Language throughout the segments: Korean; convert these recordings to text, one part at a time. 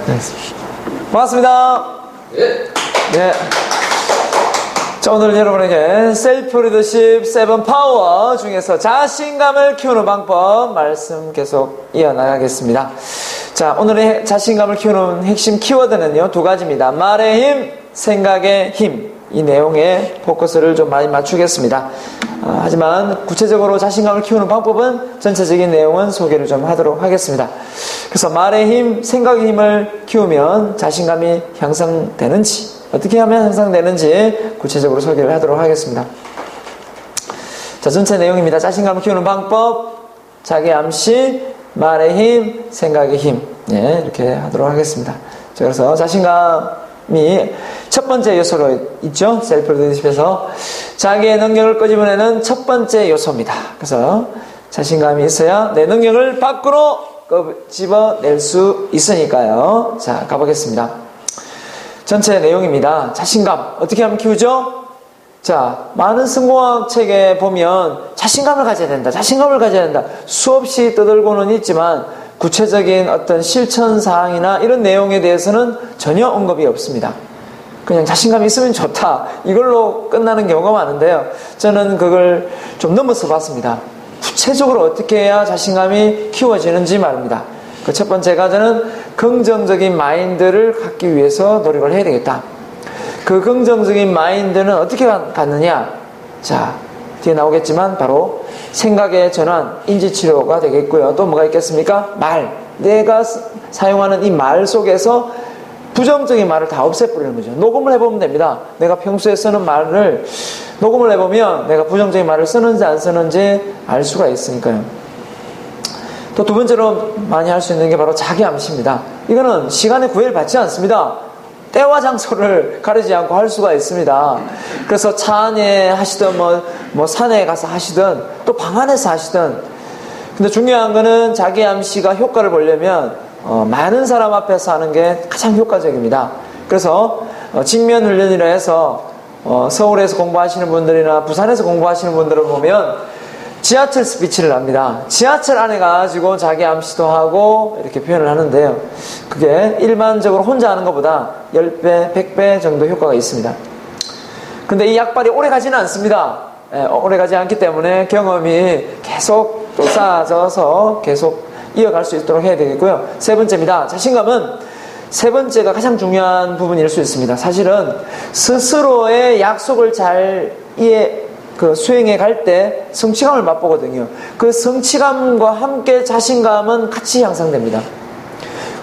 네. 반갑습니다. 네. 자, 오늘 여러분에게 셀프 리더십 7 파워 중에서 자신감을 키우는 방법 말씀 계속 이어나가겠습니다. 자, 오늘의 자신감을 키우는 핵심 키워드는요, 두 가지입니다. 말의 힘, 생각의 힘. 이 내용에 포커스를 좀 많이 맞추겠습니다. 하지만 구체적으로 자신감을 키우는 방법은 전체적인 내용은 소개를 좀 하도록 하겠습니다. 그래서 말의 힘, 생각의 힘을 키우면 자신감이 향상되는지, 어떻게 하면 향상되는지 구체적으로 소개를 하도록 하겠습니다. 자, 전체 내용입니다. 자신감을 키우는 방법, 자기 암시, 말의 힘, 생각의 힘. 네, 이렇게 하도록 하겠습니다. 자, 그래서 자신감이 첫 번째 요소로 있죠. 셀프 리더십에서 자기의 능력을 끄집어내는 첫 번째 요소입니다. 그래서 자신감이 있어야 내 능력을 밖으로 끄집어낼 수 있으니까요. 자, 가보겠습니다. 전체 내용입니다. 자신감 어떻게 하면 키우죠? 자, 많은 성공학 책에 보면 자신감을 가져야 된다, 자신감을 가져야 된다 수없이 떠들고는 있지만 구체적인 어떤 실천 사항이나 이런 내용에 대해서는 전혀 언급이 없습니다. 그냥 자신감이 있으면 좋다, 이걸로 끝나는 경우가 많은데요, 저는 그걸 좀 넘어서 봤습니다. 구체적으로 어떻게 해야 자신감이 키워지는지 말입니다. 그 첫 번째가, 저는 긍정적인 마인드를 갖기 위해서 노력을 해야 되겠다. 그 긍정적인 마인드는 어떻게 갖느냐? 자, 뒤에 나오겠지만 바로 생각의 전환, 인지치료가 되겠고요. 또 뭐가 있겠습니까? 말, 내가 사용하는 이 말 속에서 부정적인 말을 다 없애버리는 거죠. 녹음을 해보면 됩니다. 내가 평소에 쓰는 말을 녹음을 해보면 내가 부정적인 말을 쓰는지 안 쓰는지 알 수가 있으니까요. 또 두 번째로 많이 할 수 있는 게 바로 자기 암시입니다. 이거는 시간에 구애를 받지 않습니다. 때와 장소를 가리지 않고 할 수가 있습니다. 그래서 차 안에 하시든 뭐 산에 가서 하시든 또 방 안에서 하시든, 근데 중요한 거는 자기 암시가 효과를 보려면 많은 사람 앞에서 하는 게 가장 효과적입니다. 그래서 직면 훈련이라 해서 서울에서 공부하시는 분들이나 부산에서 공부하시는 분들을 보면 지하철 스피치를 합니다. 지하철 안에 가가지고 자기 암시도 하고 이렇게 표현을 하는데요, 그게 일반적으로 혼자 하는 것보다 10배, 100배 정도 효과가 있습니다. 근데 이 약발이 오래 가지는 않습니다. 오래 가지 않기 때문에 경험이 계속 또 쌓아져서 계속 이어갈 수 있도록 해야 되겠고요. 세 번째입니다. 자신감은 세 번째가 가장 중요한 부분일 수 있습니다. 사실은 스스로의 약속을 잘 수행해 갈 때 성취감을 맛보거든요. 그 성취감과 함께 자신감은 같이 향상됩니다.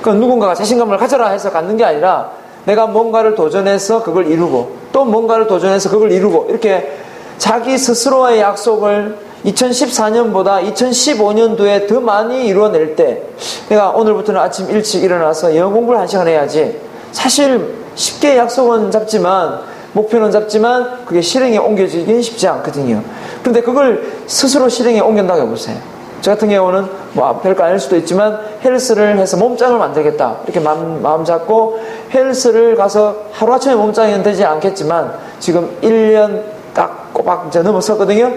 그러니까 누군가가 자신감을 가져라 해서 갖는 게 아니라 내가 뭔가를 도전해서 그걸 이루고 또 뭔가를 도전해서 그걸 이루고, 이렇게 자기 스스로의 약속을 2014년보다 2015년도에 더 많이 이루어낼 때, 내가 오늘부터는 아침 일찍 일어나서 영어 공부를 1시간 해야지, 사실 쉽게 약속은 잡지만 목표는 잡지만 그게 실행에 옮겨지긴 쉽지 않거든요. 그런데 그걸 스스로 실행에 옮긴다고 해보세요. 저 같은 경우는 별거 아닐 수도 있지만 헬스를 해서 몸짱을 만들겠다, 이렇게 마음 잡고 헬스를 가서 하루아침에 몸짱이 되지 않겠지만 지금 1년 딱 꼬박 이제 넘어섰거든요.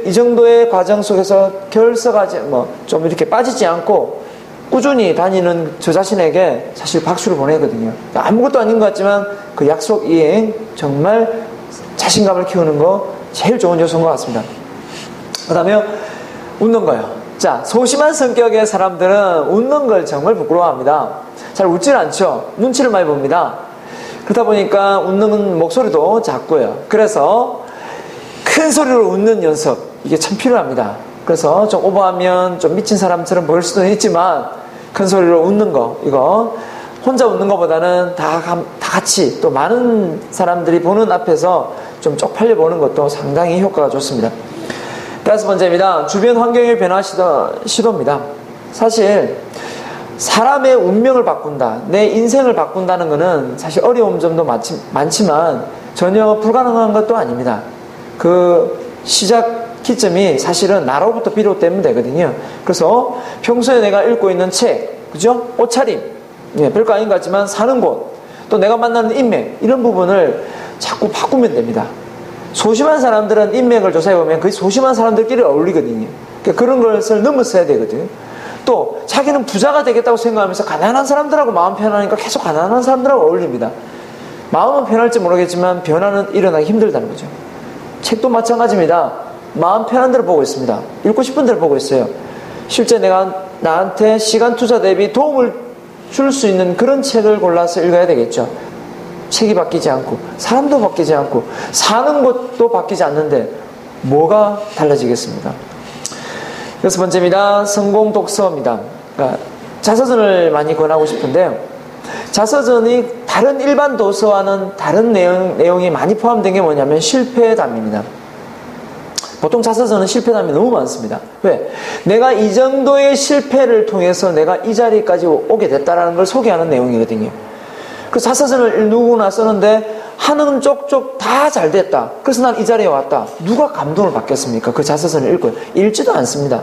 이 정도의 과정 속에서 결석하지 좀 이렇게 빠지지 않고 꾸준히 다니는 저 자신에게 사실 박수를 보내거든요. 아무것도 아닌 것 같지만 그 약속 이행, 정말 자신감을 키우는 거 제일 좋은 요소인 것 같습니다. 그 다음에 웃는 거예요. 자, 소심한 성격의 사람들은 웃는 걸 정말 부끄러워합니다. 잘 웃질 않죠. 눈치를 많이 봅니다. 그러다 보니까 웃는 목소리도 작고요. 그래서 큰 소리로 웃는 연습, 이게 참 필요합니다. 그래서 좀 오버하면 좀 미친 사람처럼 보일 수도 있지만 큰 소리로 웃는 거, 이거 혼자 웃는 것보다는 다 같이 또 많은 사람들이 보는 앞에서 좀 쪽팔려 보는 것도 상당히 효과가 좋습니다. 다섯 번째입니다. 주변 환경의 변화 시도입니다. 사실 사람의 운명을 바꾼다, 내 인생을 바꾼다는 것은 사실 어려운 점도 많지만 전혀 불가능한 것도 아닙니다. 그 시작 기점이 사실은 나로부터 비롯되면 되거든요. 그래서 평소에 내가 읽고 있는 책, 그죠? 옷차림, 별거 아닌 것 같지만 사는 곳, 또 내가 만나는 인맥, 이런 부분을 자꾸 바꾸면 됩니다. 소심한 사람들은 인맥을 조사해보면 그 소심한 사람들끼리 어울리거든요. 그러니까 그런 것을 넘어서야 되거든요. 또 자기는 부자가 되겠다고 생각하면서 가난한 사람들하고 마음 편하니까 계속 가난한 사람들하고 어울립니다. 마음은 편할지 모르겠지만 변화는 일어나기 힘들다는 거죠. 책도 마찬가지입니다. 마음 편한 대로 보고 있습니다. 읽고 싶은 대로 보고 있어요. 실제 내가 나한테 시간 투자 대비 도움을 줄 수 있는 그런 책을 골라서 읽어야 되겠죠. 책이 바뀌지 않고 사람도 바뀌지 않고 사는 것도 바뀌지 않는데 뭐가 달라지겠습니까? 여섯 번째입니다. 성공 독서입니다. 그러니까 자서전을 많이 권하고 싶은데요. 자서전이 다른 일반 도서와는 다른 내용이 많이 포함된 게 뭐냐면 실패담입니다. 보통 자서전은 실패담이 너무 많습니다. 왜? 내가 이 정도의 실패를 통해서 내가 이 자리까지 오게 됐다는 걸 소개하는 내용이거든요. 그 자서전을 누구나 쓰는데 하는 쪽쪽 다 잘 됐다. 그래서 난 이 자리에 왔다. 누가 감동을 받겠습니까? 그 자서전을 읽고 읽지도 않습니다.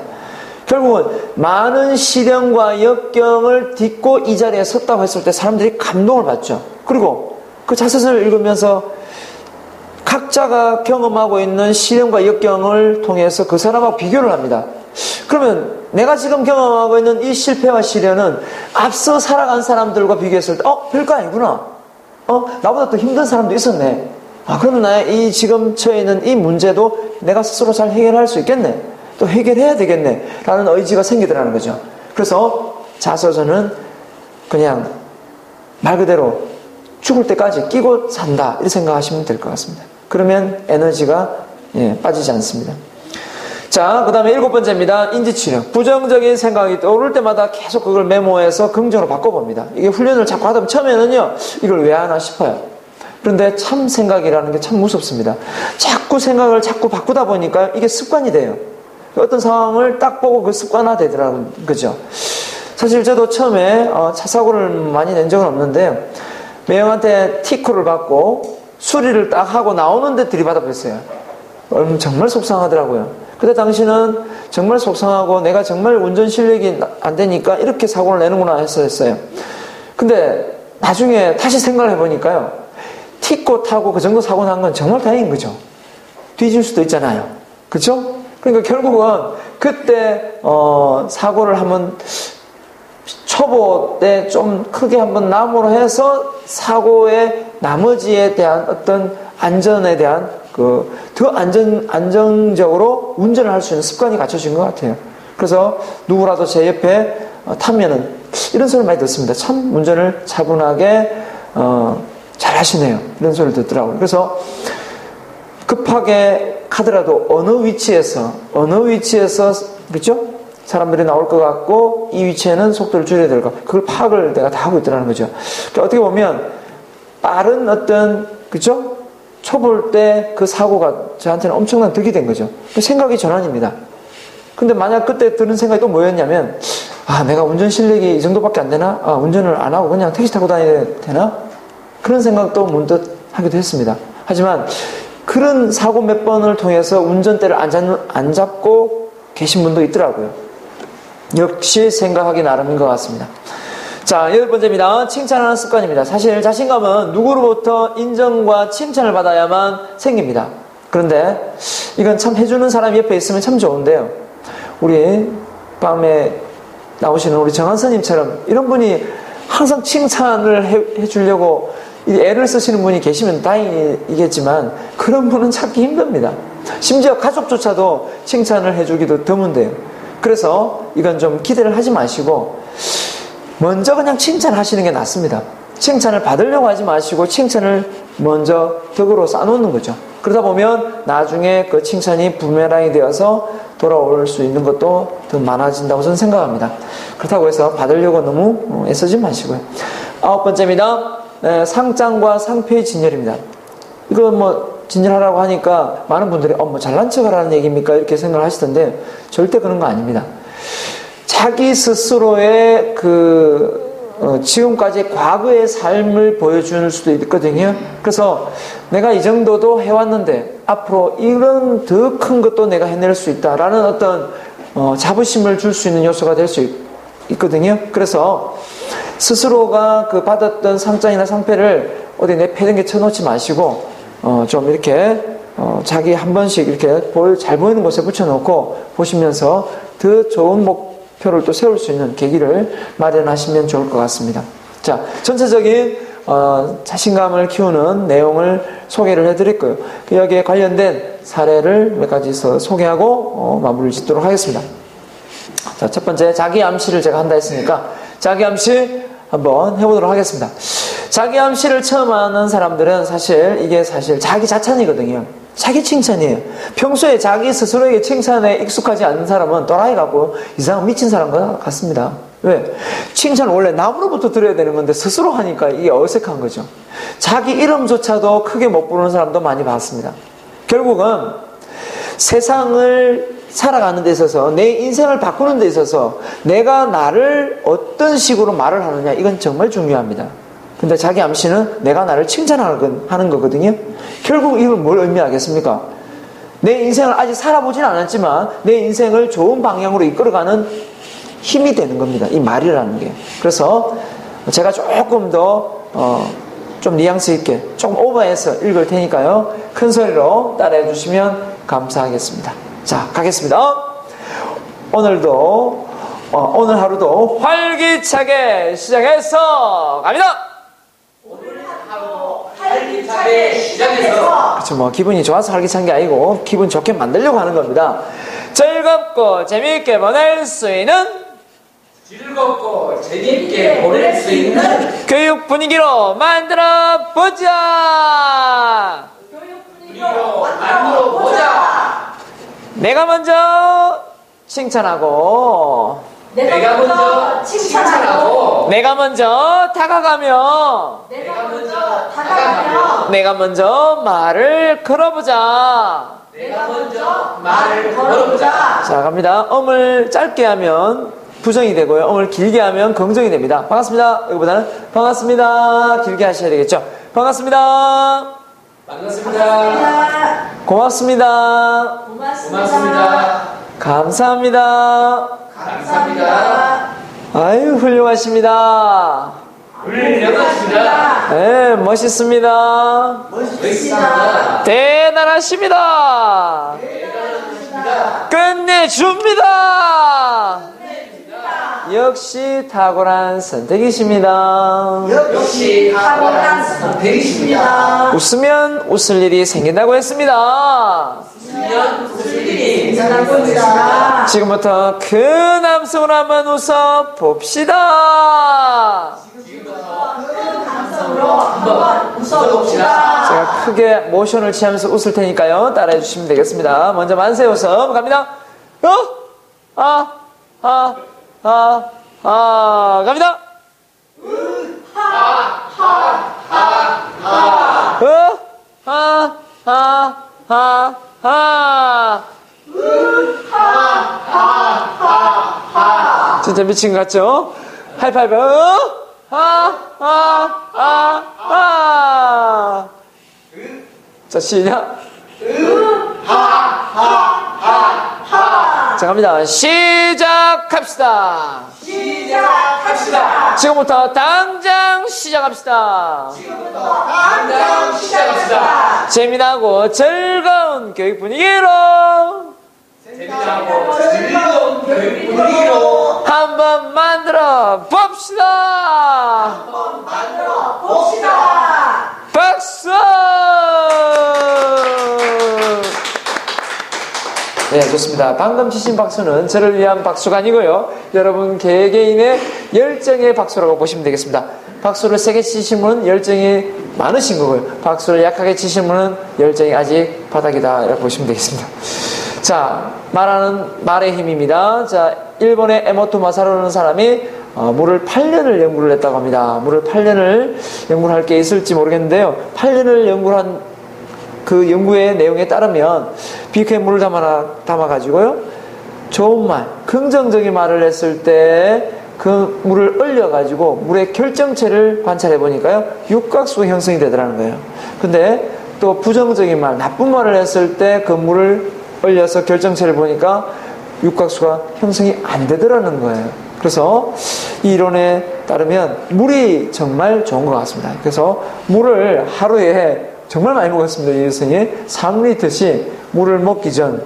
결국은 많은 시련과 역경을 딛고 이 자리에 섰다고 했을 때 사람들이 감동을 받죠. 그리고 그 자서전을 읽으면서 각자가 경험하고 있는 시련과 역경을 통해서 그 사람하고 비교를 합니다. 그러면 내가 지금 경험하고 있는 이 실패와 시련은 앞서 살아간 사람들과 비교했을 때 별거 아니구나. 나보다 더 힘든 사람도 있었네. 그러면 나의 이 지금 처해 있는 이 문제도 내가 스스로 잘 해결할 수 있겠네. 또 해결해야 되겠네. 라는 의지가 생기더라는 거죠. 그래서 자서전은 그냥 말 그대로 죽을 때까지 끼고 산다. 이렇게 생각하시면 될 것 같습니다. 그러면 에너지가 빠지지 않습니다. 자, 그 다음에 일곱 번째입니다. 인지치료. 부정적인 생각이 떠오를 때마다 계속 그걸 메모해서 긍정으로 바꿔봅니다. 이게 훈련을 자꾸 하다 보면 처음에는요, 이걸 왜 하나 싶어요. 그런데 참 생각이라는 게 참 무섭습니다. 자꾸 생각을 자꾸 바꾸다 보니까 이게 습관이 돼요. 어떤 상황을 딱 보고 그 습관화되더라고요. 그죠? 사실 저도 처음에 차 사고를 많이 낸 적은 없는데 매형한테 티코를 받고 수리를 딱 하고 나오는데 들이받아 뵀어요. 정말 속상하더라고요. 그때 당시는 정말 속상하고 내가 정말 운전 실력이 안 되니까 이렇게 사고를 내는구나 했었어요. 근데 나중에 다시 생각을 해보니까요. 티코 타고 그 정도 사고 난 건 정말 다행인 거죠. 뒤질 수도 있잖아요. 그렇죠? 그러니까 결국은 그때 사고를 한번 초보 때 좀 크게 한번 나무로 해서 사고의 나머지에 대한 어떤 안전에 대한 더 안정적으로 운전을 할 수 있는 습관이 갖춰진 것 같아요. 그래서 누구라도 제 옆에 타면은 이런 소리를 많이 듣습니다. 참 운전을 차분하게 잘 하시네요. 이런 소리를 듣더라고요. 그래서 급하게 가더라도 어느 위치에서 그렇죠? 사람들이 나올 것 같고 이 위치에는 속도를 줄여야 될 것, 그걸 파악을 내가 다 하고 있더라는 거죠. 그러니까 어떻게 보면 빠른 어떤 그렇죠? 초볼 때 그 사고가 저한테는 엄청난 득이 된 거죠. 생각이 전환입니다. 근데 만약 그때 드는 생각이 또 뭐였냐면 내가 운전 실력이 이 정도밖에 안 되나? 운전을 안 하고 그냥 택시 타고 다녀야 되나? 그런 생각도 문득 하기도 했습니다. 하지만 그런 사고 몇 번을 통해서 운전대를 안 잡고 계신 분도 있더라고요. 역시 생각하기 나름인 것 같습니다. 자, 여덟 번째입니다. 칭찬하는 습관입니다. 사실 자신감은 누구로부터 인정과 칭찬을 받아야만 생깁니다. 그런데 이건 참 해주는 사람이 옆에 있으면 참 좋은데요. 우리 밤에 나오시는 우리 정한 스님처럼 이런 분이 항상 칭찬을 해주려고 애를 쓰시는 분이 계시면 다행이겠지만 그런 분은 찾기 힘듭니다. 심지어 가족조차도 칭찬을 해주기도 드문데요. 그래서 이건 좀 기대를 하지 마시고 먼저 그냥 칭찬하시는 게 낫습니다. 칭찬을 받으려고 하지 마시고 칭찬을 먼저 덕으로 쌓아놓는 거죠. 그러다 보면 나중에 그 칭찬이 부메랑이 되어서 돌아올 수 있는 것도 더 많아진다고 저는 생각합니다. 그렇다고 해서 받으려고 너무 애쓰지 마시고요. 아홉 번째입니다. 상장과 상패의 진열입니다. 이거 진열하라고 하니까 많은 분들이 잘난 척 하라는 얘기입니까? 이렇게 생각을 하시던데 절대 그런 거 아닙니다. 자기 스스로의 지금까지 과거의 삶을 보여줄 수도 있거든요. 그래서 내가 이 정도도 해왔는데 앞으로 이런 더 큰 것도 내가 해낼 수 있다라는 어떤 자부심을 줄 수 있는 요소가 될 수 있거든요. 그래서 스스로가 받았던 상장이나 상패를 어디 내패등에 쳐놓지 마시고 좀 이렇게 자기 한 번씩 이렇게 잘 보이는 곳에 붙여놓고 보시면서 더 좋은 표를 또 세울 수 있는 계기를 마련하시면 좋을 것 같습니다. 자, 전체적인 자신감을 키우는 내용을 소개를 해드렸고요. 여기에 관련된 사례를 몇 가지 소개하고 마무리를 짓도록 하겠습니다. 자, 첫 번째 자기 암시를 제가 한다 했으니까 자기 암시 한번 해보도록 하겠습니다. 자기 암시를 처음 하는 사람들은 이게 사실 자기 자찬이거든요. 자기 칭찬이에요. 평소에 자기 스스로에게 칭찬에 익숙하지 않는 사람은 또라이 같고 이상한 미친 사람과 같습니다. 왜? 칭찬은 원래 남으로부터 들어야 되는 건데 스스로 하니까 이게 어색한 거죠. 자기 이름조차도 크게 못 부르는 사람도 많이 봤습니다. 결국은 세상을 살아가는 데 있어서 내 인생을 바꾸는 데 있어서 내가 나를 어떤 식으로 말을 하느냐 이건 정말 중요합니다. 근데 자기 암시는 내가 나를 칭찬하는 거거든요. 결국 이건 뭘 의미하겠습니까? 내 인생을 아직 살아보진 않았지만 내 인생을 좋은 방향으로 이끌어가는 힘이 되는 겁니다. 이 말이라는 게. 그래서 제가 조금 더 좀 뉘앙스 있게 조금 오버해서 읽을 테니까요. 큰 소리로 따라해 주시면 감사하겠습니다. 자, 가겠습니다. 오늘 하루도 활기차게 시작해서 갑니다. 오늘 하루 활기차게 시작해서 그렇죠. 기분이 좋아서 활기찬 게 아니고 기분 좋게 만들려고 하는 겁니다. 즐겁고 재미있게 보낼 수 있는 교육 분위기로 만들어 보자. 내가 먼저 칭찬하고 내가 먼저 칭찬하고 내가 먼저 다가가며 내가 먼저 말을 걸어보자. 자, 갑니다. 엄을 짧게 하면 부정이 되고요. 엄을 길게 하면 긍정이 됩니다. 반갑습니다. 여기보다는 반갑습니다. 길게 하셔야 되겠죠. 반갑습니다. 고맙습니다. 감사합니다. 아유, 훌륭하십니다. 네, 멋있습니다. 대단하십니다. 끝내줍니다. 역시 탁월한 선택이십니다. 웃으면 웃을 일이 생긴다고 했습니다. 지금부터 큰 함성으로 한번 웃어 봅시다. 제가 크게 모션을 취하면서 웃을 테니까요. 따라해 주시면 되겠습니다. 먼저 만세 웃음 갑니다. 갑니다. 진짜 미친 것 같죠? 하이파이브. 자, 시작. 자, 갑니다. 시작합시다. 지금부터 당장 시작합시다. 재미나고 즐거운 교육 분위기로 한번 만들어 봅시다. 박수! 네, 좋습니다. 방금 치신 박수는 저를 위한 박수가 아니고요. 여러분 개개인의 열정의 박수라고 보시면 되겠습니다. 박수를 세게 치신 분은 열정이 많으신 거고요. 박수를 약하게 치신 분은 열정이 아직 바닥이다 이렇게 보시면 되겠습니다. 자, 말의 힘입니다. 자, 일본의 에모토 마사루라는 사람이 물을 8년을 연구를 했다고 합니다. 물을 8년을 연구를 할 게 있을지 모르겠는데요. 8년을 연구를 한 그 연구의 내용에 따르면 비크에 물을 담아가지고요. 좋은 말, 긍정적인 말을 했을 때 그 물을 얼려가지고 물의 결정체를 관찰해 보니까요. 육각수가 형성이 되더라는 거예요. 근데 또 부정적인 말, 나쁜 말을 했을 때 그 물을 얼려서 결정체를 보니까 육각수가 형성이 안 되더라는 거예요. 그래서 이 이론에 따르면 물이 정말 좋은 것 같습니다. 그래서 물을 하루에 정말 많이 먹었습니다. 이 여성이 3리터씩 물을 먹기 전,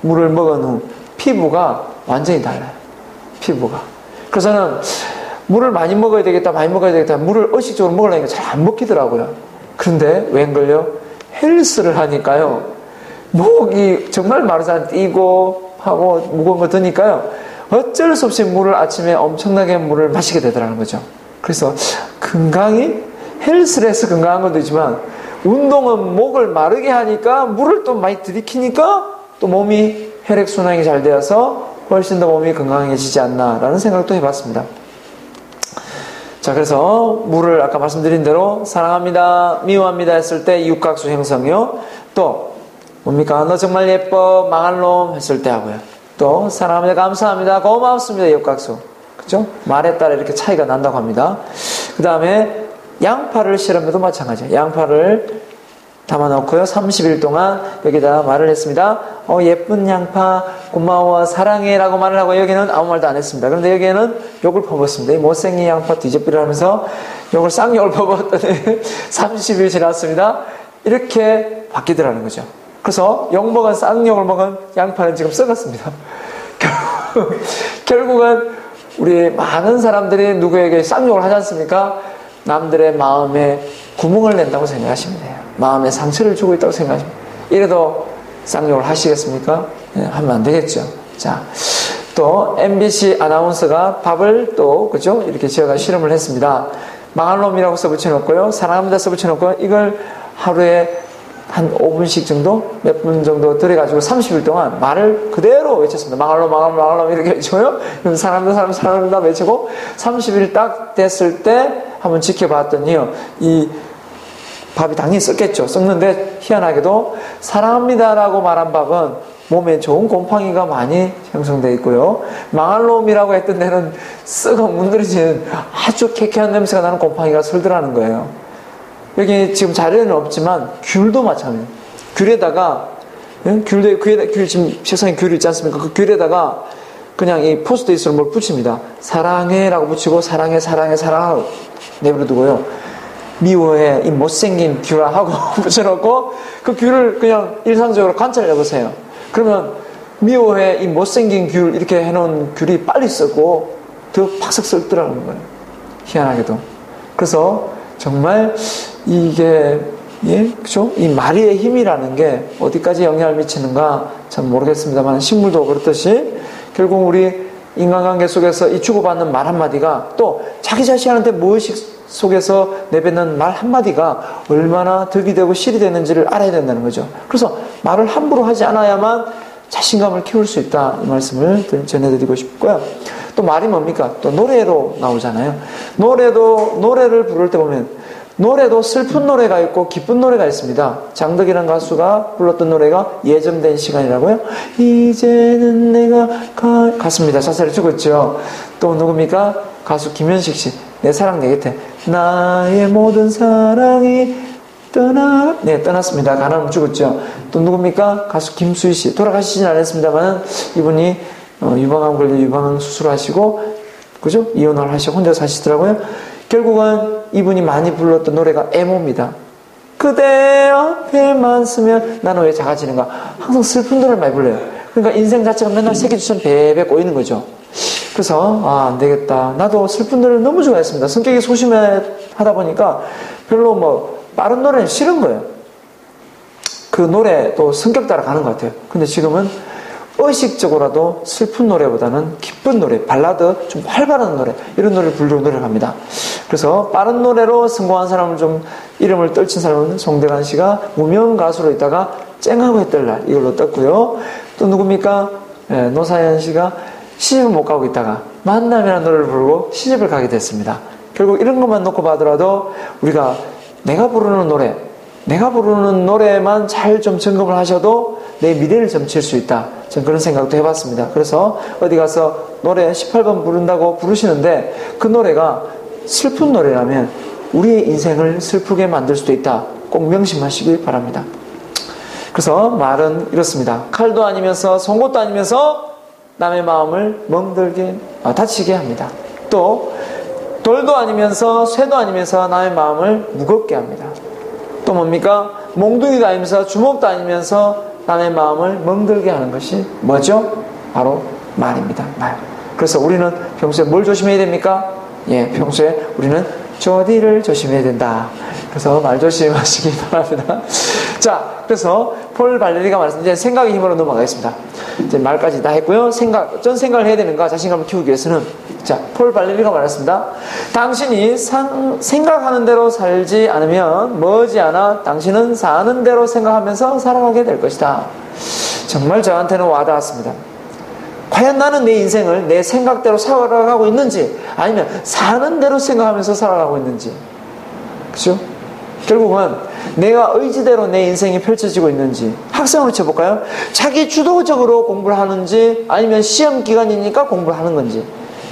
물을 먹은 후 피부가 완전히 달라요. 피부가. 그래서는 물을 많이 먹어야 되겠다, 많이 먹어야 되겠다. 물을 의식적으로 먹으려니까 잘 안 먹히더라고요. 그런데 웬걸요? 헬스를 하니까요. 목이 정말 마르지 않 뛰고 하고 무거운 거 드니까요. 어쩔 수 없이 물을 아침에 엄청나게 물을 마시게 되더라는 거죠. 그래서 건강이 헬스를 해서 건강한 것도 있지만 운동은 목을 마르게 하니까 물을 또 많이 들이키니까 또 몸이 혈액순환이 잘 되어서 훨씬 더 몸이 건강해지지 않나라는 생각도 해봤습니다. 자, 그래서 물을 아까 말씀드린 대로 사랑합니다, 미워합니다 했을 때 육각수 형성이요. 또 뭡니까? 너 정말 예뻐, 망할 놈 했을 때 하고요. 또 사랑합니다, 감사합니다, 고맙습니다, 육각수. 그죠? 말에 따라 이렇게 차이가 난다고 합니다. 그 다음에 양파를 실험해도 마찬가지예요. 양파를 담아놓고요. 30일 동안 여기다 말을 했습니다. 예쁜 양파, 고마워, 사랑해 라고 말을 하고 여기는 아무 말도 안 했습니다. 그런데 여기에는 욕을 퍼붓습니다. 이 못생긴 양파 뒤집기를 하면서 욕을 쌍욕을 퍼붓더니 30일 지났습니다. 이렇게 바뀌더라는 거죠. 그래서 욕먹은 쌍욕을 먹은 양파는 지금 썩었습니다. 결국은 우리 많은 사람들이 누구에게 쌍욕을 하지 않습니까? 남들의 마음에 구멍을 낸다고 생각하시면 돼요. 마음에 상처를 주고 있다고 생각하시면 돼요. 이래도 쌍욕을 하시겠습니까? 네, 하면 안 되겠죠. 자, 또 MBC 아나운서가 밥을 또 그죠? 이렇게 지어가 실험을 했습니다. 망할 놈이라고 써붙여놓고요, 사랑합니다 써붙여놓고요. 이걸 하루에 한 5분씩 정도, 몇 분 정도 들여가지고 30일 동안 말을 그대로 외쳤습니다. 망할 놈, 망할 놈, 망할 놈 이렇게 외쳐요. 그럼 사랑합니다, 사랑합니다 외치고 30일 딱 됐을 때 한번 지켜봤더니요, 이 밥이 당연히 썩겠죠. 썩는데 희한하게도 사랑합니다라고 말한 밥은 몸에 좋은 곰팡이가 많이 형성되어 있고요. 망할 놈이라고 했던 데는 썩어 문드러진 아주 쾌쾌한 냄새가 나는 곰팡이가 슬더라는 거예요. 여기 지금 자료에는 없지만 귤도 마찬가지예요. 귤에다가 귤 지금 세상에 귤이 있지 않습니까? 그 귤에다가 그냥 이 포스트잇으로 뭘 붙입니다. 사랑해라고 붙이고 사랑해 사랑하고 내버려두고요. 미워해 이 못생긴 귤아 하고 붙여놓고 그 귤을 그냥 일상적으로 관찰해 보세요. 그러면 미워해 이 못생긴 귤 이렇게 해놓은 귤이 빨리 썩고 더 팍싹 썩더라는 거예요. 희한하게도. 그래서 정말 이게 그죠? 이 말의 힘이라는 게 어디까지 영향을 미치는가 참 모르겠습니다만 식물도 그렇듯이 결국 우리 인간관계 속에서 이 주고받는 말 한마디가 또 자기 자신한테 무의식 속에서 내뱉는 말 한마디가 얼마나 득이 되고 실이 되는지를 알아야 된다는 거죠. 그래서 말을 함부로 하지 않아야만 자신감을 키울 수 있다, 이 말씀을 전해드리고 싶고요. 또 말이 뭡니까? 또 노래로 나오잖아요. 노래를 부를 때 보면 노래도 슬픈 노래가 있고 기쁜 노래가 있습니다. 장덕이라는 가수가 불렀던 노래가 예정된 시간이라고요. 이제는 내가 갔습니다. 자살을 죽었죠. 또 누굽니까? 가수 김현식 씨. 내 사랑 내 곁에 나의 모든 사랑이 떠났습니다. 가나는 죽었죠. 또 누굽니까? 가수 김수희 씨. 돌아가시진 않았습니다만 이분이 유방암 걸려 유방암 수술하시고 그죠? 이혼을 하시고 혼자 사시더라고요. 결국은 이분이 많이 불렀던 노래가 애모입니다. 그대 앞에만 서면 나는 왜 작아지는가. 항상 슬픈 노래를 많이 불러요. 그러니까 인생 자체가 맨날 세계주선 베베 꼬이는 거죠. 그래서 안 되겠다. 나도 슬픈 노래를 너무 좋아했습니다. 성격이 소심하다 보니까 별로 빠른 노래는 싫은 거예요. 그 노래도 성격 따라 가는 것 같아요. 근데 지금은 의식적으로라도 슬픈 노래보다는 기쁜 노래, 발라드, 좀 활발한 노래, 이런 노래를 부르려고 노력합니다. 그래서 빠른 노래로 성공한 사람을 좀 이름을 떨친 사람은 송대관 씨가 무명 가수로 있다가 쨍하고 했던 날 이걸로 떴고요. 또 누굽니까? 노사연 씨가 시집을 못 가고 있다가 만남이라는 노래를 부르고 시집을 가게 됐습니다. 결국 이런 것만 놓고 봐더라도 우리가 내가 부르는 노래만 잘 좀 점검을 하셔도 내 미래를 점칠 수 있다. 저는 그런 생각도 해봤습니다. 그래서 어디 가서 노래 18번 부른다고 부르시는데 그 노래가 슬픈 노래라면 우리의 인생을 슬프게 만들 수도 있다. 꼭 명심하시기 바랍니다. 그래서 말은 이렇습니다. 칼도 아니면서 송곳도 아니면서 남의 마음을 멍들게 다치게 합니다. 또 돌도 아니면서 쇠도 아니면서 남의 마음을 무겁게 합니다. 또 뭡니까? 몽둥이도 아니면서 주먹도 아니면서 남의 마음을 멍들게 하는 것이 뭐죠? 바로 말입니다. 말. 그래서 우리는 평소에 뭘 조심해야 됩니까? 예, 평소에 우리는 저디를 조심해야 된다. 그래서 말 조심하시기 바랍니다. 자, 그래서 폴 발레리가 말했습니다. 이제 생각의 힘으로 넘어가겠습니다. 이제 말까지 다 했고요. 어떤 생각을 해야 되는가? 자신감을 키우기 위해서는. 자, 폴 발레리가 말했습니다. 당신이 생각하는 대로 살지 않으면 머지않아 당신은 사는 대로 생각하면서 살아가게 될 것이다. 정말 저한테는 와닿았습니다. 과연 나는 내 인생을 내 생각대로 살아가고 있는지, 아니면 사는 대로 생각하면서 살아가고 있는지. 그렇죠? 결국은 내가 의지대로 내 인생이 펼쳐지고 있는지. 학생으로 쳐볼까요? 자기 주도적으로 공부를 하는지, 아니면 시험 기간이니까 공부를 하는 건지.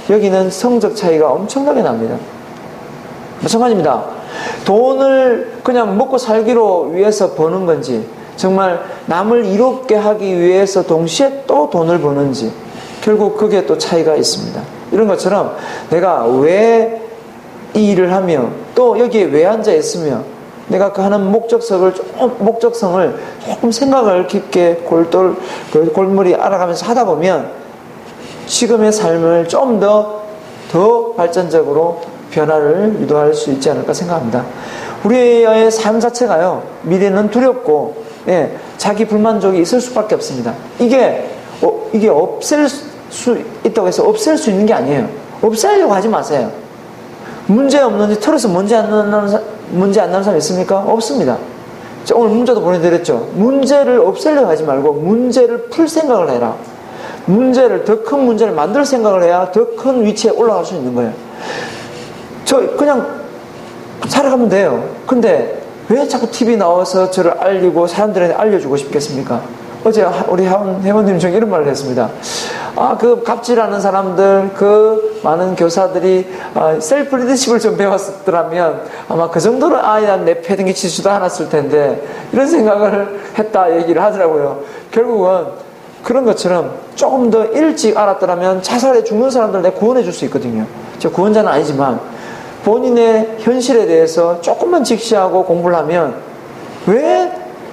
여기는 성적 차이가 엄청나게 납니다. 마찬가지입니다. 돈을 그냥 먹고 살기로 위해서 버는 건지, 정말 남을 이롭게 하기 위해서 동시에 또 돈을 버는지, 결국 그게 또 차이가 있습니다. 이런 것처럼 내가 왜 이 일을 하며, 또 여기에 왜 앉아 있으며, 내가 그 하는 목적성을 조금 생각을 깊게 골머리 알아가면서 하다 보면 지금의 삶을 좀 더 발전적으로 변화를 유도할 수 있지 않을까 생각합니다. 우리의 삶 자체가요, 미래는 두렵고, 예, 자기 불만족이 있을 수밖에 없습니다. 이게 없앨 수 있다고 해서 없앨 수 있는 게 아니에요. 없애려고 하지 마세요. 문제 없는지 털어서 문제 안 나는 사람 있습니까? 없습니다. 자, 오늘 문제도 보내드렸죠. 문제를 없애려고 하지 말고 문제를 풀 생각을 해라. 더 큰 문제를 만들 생각을 해야 더 큰 위치에 올라갈 수 있는 거예요. 그냥 살아가면 돼요. 근데 왜 자꾸 TV 나와서 저를 알리고 사람들한테 알려주고 싶겠습니까? 어제 우리 회원님 중에 이런 말을 했습니다. 그 갑질하는 사람들, 그 많은 교사들이 셀프 리더십을 좀 배웠더라면 아마 그 정도는 난 내 패딩이 치지도 않았을 텐데, 이런 생각을 했다 얘기를 하더라고요. 결국은 그런 것처럼 조금 더 일찍 알았더라면 자살해 죽는 사람들 내가 구원해 줄 수 있거든요. 저 구원자는 아니지만 본인의 현실에 대해서 조금만 직시하고 공부를 하면, 왜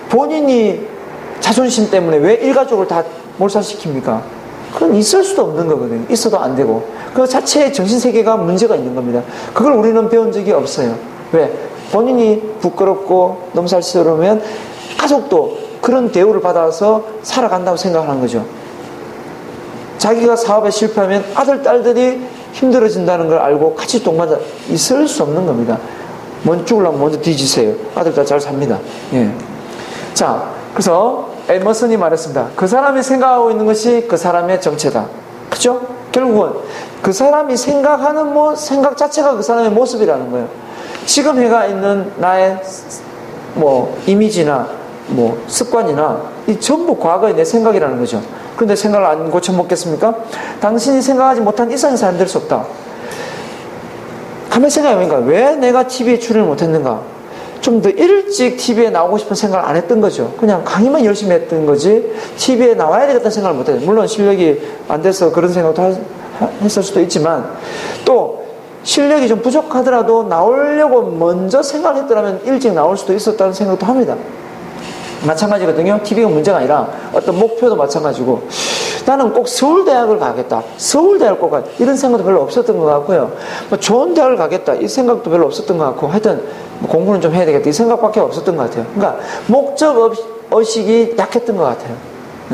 본인이 자존심 때문에 왜 일가족을 다 몰살시킵니까? 그건 있을 수도 없는 거거든요. 있어도 안 되고. 그 자체의 정신세계가 문제가 있는 겁니다. 그걸 우리는 배운 적이 없어요. 왜? 본인이 부끄럽고 넘살스러우면 가족도 그런 대우를 받아서 살아간다고 생각하는 거죠. 자기가 사업에 실패하면 아들, 딸들이 힘들어진다는 걸 알고 같이 동반자 있을 수 없는 겁니다. 먼저 죽으려면 먼저 뒤지세요. 아들, 딸 잘 삽니다. 예. 자, 그래서 에머슨이 말했습니다. 그 사람이 생각하고 있는 것이 그 사람의 정체다. 그죠? 결국은 그 사람이 생각하는 생각 자체가 그 사람의 모습이라는 거예요. 지금 해가 있는 나의 이미지나 습관이나 이 전부 과거의 내 생각이라는 거죠. 그런데 생각을 안 고쳐먹겠습니까? 당신이 생각하지 못한 이상의 사람이 될 수 없다. 가만히 생각해보니까 왜 내가 TV에 출연을 못했는가? 좀 더 일찍 TV에 나오고 싶은 생각을 안 했던 거죠. 그냥 강의만 열심히 했던 거지 TV에 나와야 되겠다는 생각을 못했어요. 물론 실력이 안 돼서 그런 생각도 했을 수도 있지만, 또 실력이 좀 부족하더라도 나오려고 먼저 생각을 했더라면 일찍 나올 수도 있었다는 생각도 합니다. 마찬가지거든요. TV가 문제가 아니라 어떤 목표도 마찬가지고, 나는 꼭 서울대학을 가겠다, 서울대학을 꼭 가겠다, 이런 생각도 별로 없었던 것 같고요. 좋은 대학을 가겠다, 이 생각도 별로 없었던 것 같고, 하여튼 공부는 좀 해야 되겠다, 이 생각밖에 없었던 것 같아요. 그러니까 목적의식이 약했던 것 같아요.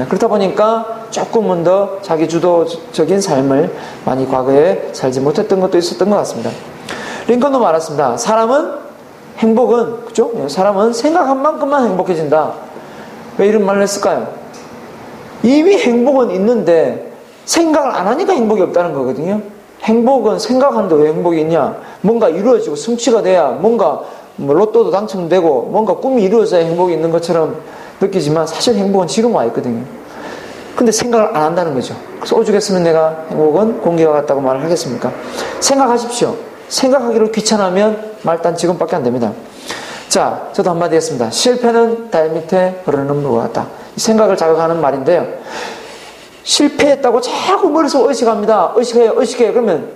그렇다 보니까 조금은 더 자기 주도적인 삶을 많이 과거에 살지 못했던 것도 있었던 것 같습니다. 링컨도 말했습니다. 행복은, 그죠? 사람은 생각한 만큼만 행복해진다. 왜 이런 말을 했을까요? 이미 행복은 있는데 생각을 안 하니까 행복이 없다는 거거든요. 행복은 생각하는데 왜 행복이 있냐? 뭔가 이루어지고 성취가 돼야, 뭔가 로또도 당첨되고 뭔가 꿈이 이루어져야 행복이 있는 것처럼 느끼지만, 사실 행복은 지금 와 있거든요. 근데 생각을 안 한다는 거죠. 그래서 오죽했으면 내가 행복은 공기와 같다고 말을 하겠습니까? 생각하십시오. 생각하기로 귀찮으면 말단 지금밖에 안 됩니다. 자, 저도 한마디 했습니다. 실패는 달 밑에 흐르는 물과 같다. 이 생각을 자극하는 말인데요. 실패했다고 자꾸 머릿속 의식합니다. 의식해요. 그러면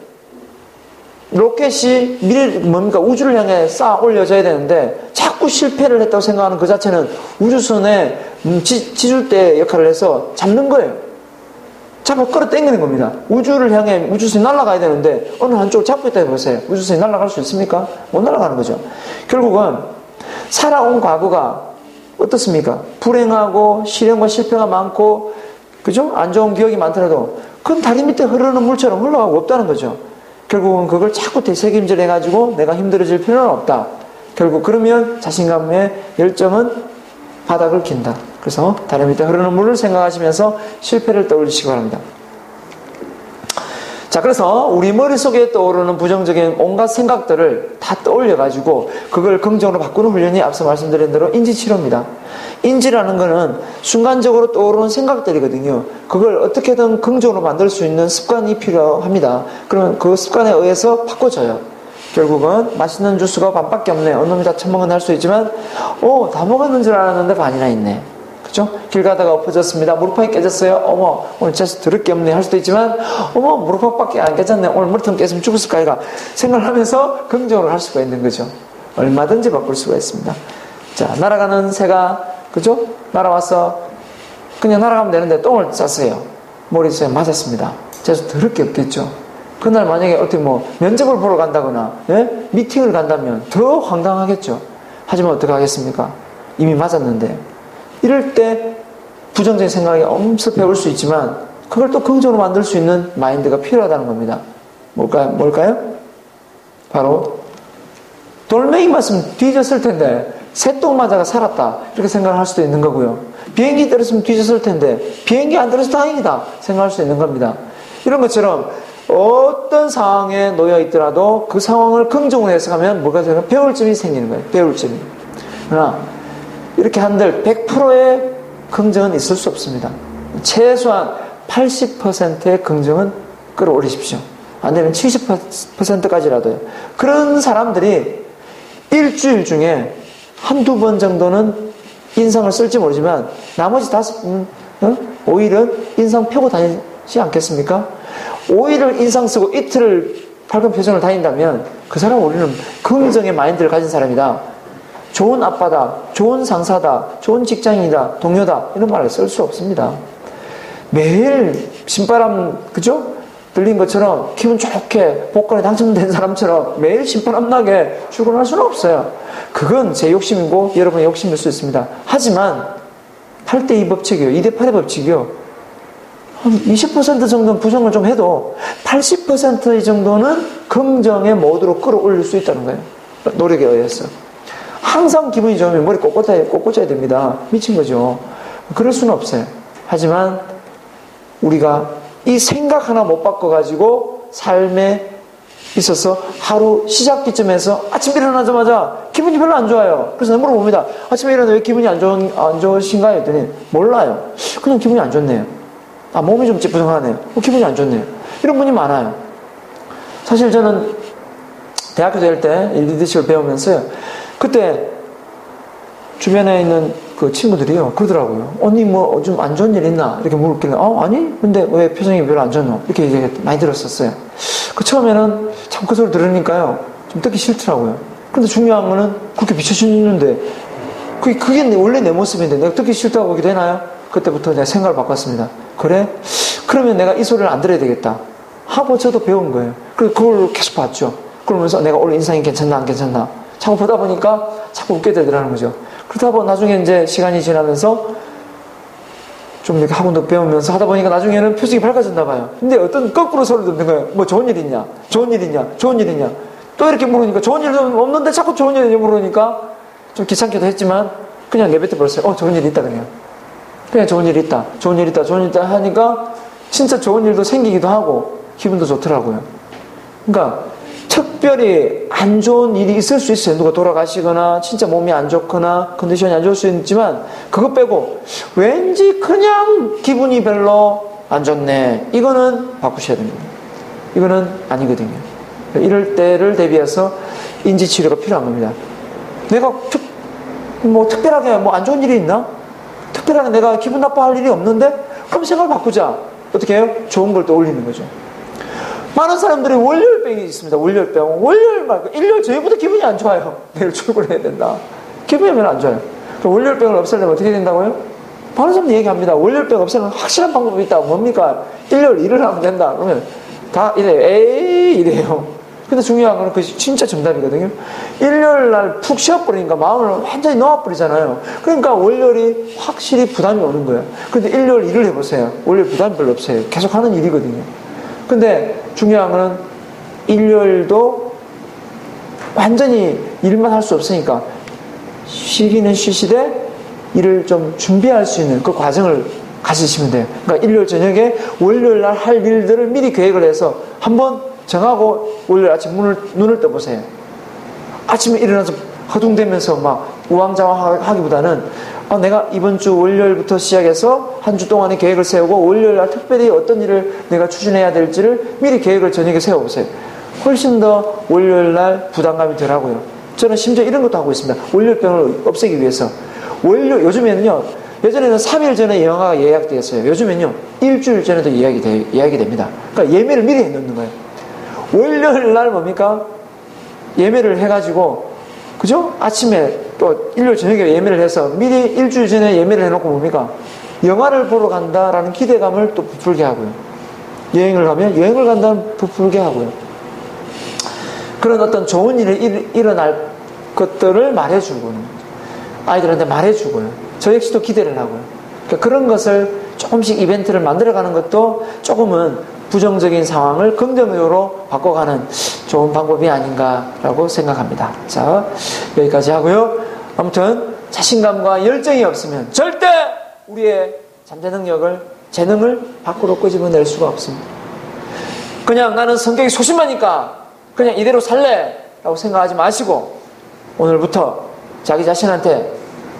로켓이 우주를 향해 쌓아 올려져야 되는데, 자꾸 실패를 했다고 생각하는 그 자체는 우주선의 지줄대 역할을 해서 잡는 거예요. 잡아 끌어당기는 겁니다. 우주를 향해 우주선이 날아가야 되는데 어느 한쪽을 잡고 있다 해보세요. 우주선이 날아갈 수 있습니까? 못 날아가는 거죠. 결국은 살아온 과거가 어떻습니까? 불행하고 시련과 실패가 많고 그죠? 안 좋은 기억이 많더라도 그건 다리 밑에 흐르는 물처럼 흘러가고 없다는 거죠. 결국은 그걸 자꾸 되새김질 해가지고 내가 힘들어질 필요는 없다. 결국 그러면 자신감의 열정은 바닥을 긴다. 그래서 다리 밑에 흐르는 물을 생각하시면서 실패를 떠올리시기 바랍니다. 자, 그래서 우리 머릿속에 떠오르는 부정적인 온갖 생각들을 다 떠올려가지고 그걸 긍정으로 바꾸는 훈련이 앞서 말씀드린 대로 인지치료입니다. 인지라는 거는 순간적으로 떠오르는 생각들이거든요. 그걸 어떻게든 긍정으로 만들 수 있는 습관이 필요합니다. 그러면 그 습관에 의해서 바꿔줘요. 결국은 맛있는 주스가 반밖에 없네. 어느 놈이 다 처먹은 할 수 있지만 다 먹었는 줄 알았는데 반이나 있네. 그죠? 길 가다가 엎어졌습니다. 무릎팍이 깨졌어요. 어머, 오늘 진짜 더럽게 없네 할 수도 있지만 어머, 무릎팍밖에 안 깨졌네. 오늘 머리통 깨지면 죽었을까 이가 생각을 하면서 긍정으로 할 수가 있는 거죠. 얼마든지 바꿀 수가 있습니다. 자, 날아가는 새가 그죠? 날아와서 그냥 날아가면 되는데 똥을 쌌어요. 머리에 맞았습니다. 진짜 더럽게 없겠죠. 그날 만약에 어떻게 면접을 보러 간다거나 미팅을 간다면 더 황당하겠죠. 하지만 어떻게 하겠습니까? 이미 맞았는데. 이럴 때 부정적인 생각이 엄습해 올 수 있지만 그걸 또 긍정으로 만들 수 있는 마인드가 필요하다는 겁니다. 뭘까요? 바로 돌멩이 맞으면 뒤졌을 텐데 새똥 맞아가 살았다 이렇게 생각을 할 수도 있는 거고요. 비행기 떨어졌으면 뒤졌을 텐데 비행기 안 떨어져서 다행이다 생각할 수 있는 겁니다. 이런 것처럼 어떤 상황에 놓여 있더라도 그 상황을 긍정으로 해석하면 뭐가 되면 배울 점이 생기는 거예요. 배울 점이. 그러나 이렇게 한들 100%의 긍정은 있을 수 없습니다. 최소한 80%의 긍정은 끌어올리십시오. 안 되면 70%까지라도요. 그런 사람들이 일주일 중에 한두 번 정도는 인상을 쓸지 모르지만 나머지 5번 5일은 인상 펴고 다니지 않겠습니까? 5일을 인상 쓰고 이틀을 밝은 표정을 다닌다면 그 사람은 우리는 긍정의 마인드를 가진 사람이다. 좋은 아빠다, 좋은 상사다, 좋은 직장인이다, 동료다 이런 말을 쓸 수 없습니다. 매일 신바람 그죠? 들린 것처럼 기분 좋게 복권에 당첨된 사람처럼 매일 신바람 나게 출근할 수는 없어요. 그건 제 욕심이고 여러분의 욕심일 수 있습니다. 하지만 8대2 법칙이요, 2대8의 법칙이요, 한 20% 정도는 부정을 좀 해도 80% 정도는 긍정의 모드로 끌어올릴 수 있다는 거예요. 노력에 의해서. 항상 기분이 좋으면 머리 꼿꼿해야 됩니다. 미친 거죠. 그럴 수는 없어요. 하지만 우리가 이 생각 하나 못 바꿔가지고 삶에 있어서 하루 시작기쯤에서 아침에 일어나자마자 기분이 별로 안 좋아요. 그래서 물어봅니다. 아침에 일어나서 왜 기분이 안 좋으신가요? 했더니 몰라요. 그냥 기분이 안 좋네요. 몸이 좀 찌뿌둥하네요. 기분이 안 좋네요. 이런 분이 많아요. 사실 저는 대학교 다닐 때 리더십을 배우면서요. 그때 주변에 있는 그 친구들이요 그러더라고요. 언니 뭐 좀 안 좋은 일 있나? 이렇게 물었길래 아니 근데 왜 표정이 별로 안 좋노? 이렇게 얘기 많이 들었었어요. 그 처음에는 참 그 소리 들으니까요 좀 듣기 싫더라고요. 근데 중요한 거는 그렇게 비춰주는데 그게 원래 내 모습인데 내가 듣기 싫다고 하게 되나요? 그때부터 내가 생각을 바꿨습니다. 그래? 그러면 내가 이 소리를 안 들어야 되겠다 하고 저도 배운 거예요. 그래서 그걸 계속 봤죠. 그러면서 내가 오늘 인상이 괜찮나 안 괜찮나 자꾸 보다 보니까 자꾸 웃게 되더라는 거죠. 그러다 보니 나중에 이제 시간이 지나면서 좀 이렇게 학원도 배우면서 하다 보니까 나중에는 표정이 밝아졌나 봐요. 근데 어떤 거꾸로 소리 듣는 거예요. 뭐 좋은 일 있냐? 좋은 일 있냐? 좋은 일 있냐? 또 이렇게 물으니까 좋은 일도 없는데 자꾸 좋은 일 있냐 물으니까 좀 귀찮기도 했지만 그냥 내뱉어 버렸어요. 좋은 일 있다 그냥 좋은 일 있다. 좋은 일 있다. 좋은 일 있다 하니까 진짜 좋은 일도 생기기도 하고 기분도 좋더라고요. 그러니까 특별히 안 좋은 일이 있을 수 있어요. 누가 돌아가시거나 진짜 몸이 안 좋거나 컨디션이 안 좋을 수 있지만 그거 빼고 왠지 그냥 기분이 별로 안 좋네. 이거는 바꾸셔야 됩니다. 이거는 아니거든요. 이럴 때를 대비해서 인지치료가 필요한 겁니다. 내가 특별하게 안 좋은 일이 있나? 특별하게 내가 기분 나빠할 일이 없는데? 그럼 생각을 바꾸자. 어떻게 해요? 좋은 걸 또 올리는 거죠. 많은 사람들이 월요일병이 있습니다. 월요일병. 월요일 말고 일요일 저녁부터 기분이 안 좋아요. 내일 출근해야 된다. 기분이 별로 안 좋아요. 그럼 월요일병을 없애려면 어떻게 된다고요? 많은 사람들이 얘기합니다. 월요병 없애는 확실한 방법이 있다. 뭡니까? 일요일 일을 하면 된다. 그러면 다 이래요. 에이 이래요. 근데 중요한 건 그것이 진짜 정답이거든요. 일요일 날 푹 쉬어버리니까 마음을 완전히 놓아버리잖아요. 그러니까 월요일이 확실히 부담이 오는 거예요. 근데 일요일 일을 해보세요. 월요일 부담이 별로 없어요. 계속 하는 일이거든요. 근데 중요한 건 일요일도 완전히 일만 할 수 없으니까 쉬기는 쉬시되 일을 좀 준비할 수 있는 그 과정을 가지시면 돼요. 그러니까 일요일 저녁에 월요일 날 할 일들을 미리 계획을 해서 한번 정하고 월요일 아침 눈을 떠보세요. 아침에 일어나서 허둥대면서 막 우왕좌왕하기보다는 내가 이번 주 월요일부터 시작해서 한 주 동안의 계획을 세우고 월요일 날 특별히 어떤 일을 내가 추진해야 될지를 미리 계획을 저녁에 세워보세요. 훨씬 더 월요일 날 부담감이 덜하고요. 저는 심지어 이런 것도 하고 있습니다. 월요병을 없애기 위해서. 요즘에는요, 예전에는 3일 전에 영화가 예약되었어요. 요즘엔요, 일주일 전에도 예약이 됩니다. 그러니까 예매를 미리 해놓는 거예요. 월요일 날 뭡니까? 예매를 해가지고, 그죠? 아침에 또 일요일 저녁에 예매를 해서 미리 일주일 전에 예매를 해놓고 뭡니까? 영화를 보러 간다라는 기대감을 또 부풀게 하고요. 여행을 가면 여행을 간다는 부풀게 하고요. 그런 어떤 좋은 일이 일어날 것들을 말해주고요. 아이들한테 말해주고요. 저 역시도 기대를 하고요. 그러니까 그런 것을 조금씩 이벤트를 만들어가는 것도 조금은 부정적인 상황을 긍정적으로 바꿔가는 좋은 방법이 아닌가라고 생각합니다. 자, 여기까지 하고요. 아무튼 자신감과 열정이 없으면 절대 우리의 잠재 능력을, 재능을 밖으로 끄집어낼 수가 없습니다. 그냥 나는 성격이 소심하니까 그냥 이대로 살래 라고 생각하지 마시고 오늘부터 자기 자신한테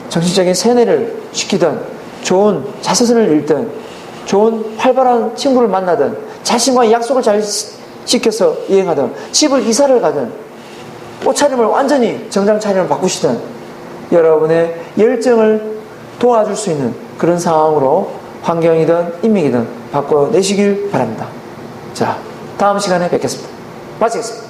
정신적인 세뇌를 시키든 좋은 자서전을 읽든 좋은 활발한 친구를 만나든 자신과의 약속을 잘 지켜서 이행하든 집을 이사를 가든 옷차림을 완전히 정장 차림을 바꾸시든 여러분의 열정을 도와줄 수 있는 그런 상황으로 환경이든 인맥이든 바꿔내시길 바랍니다. 자, 다음 시간에 뵙겠습니다. 마치겠습니다.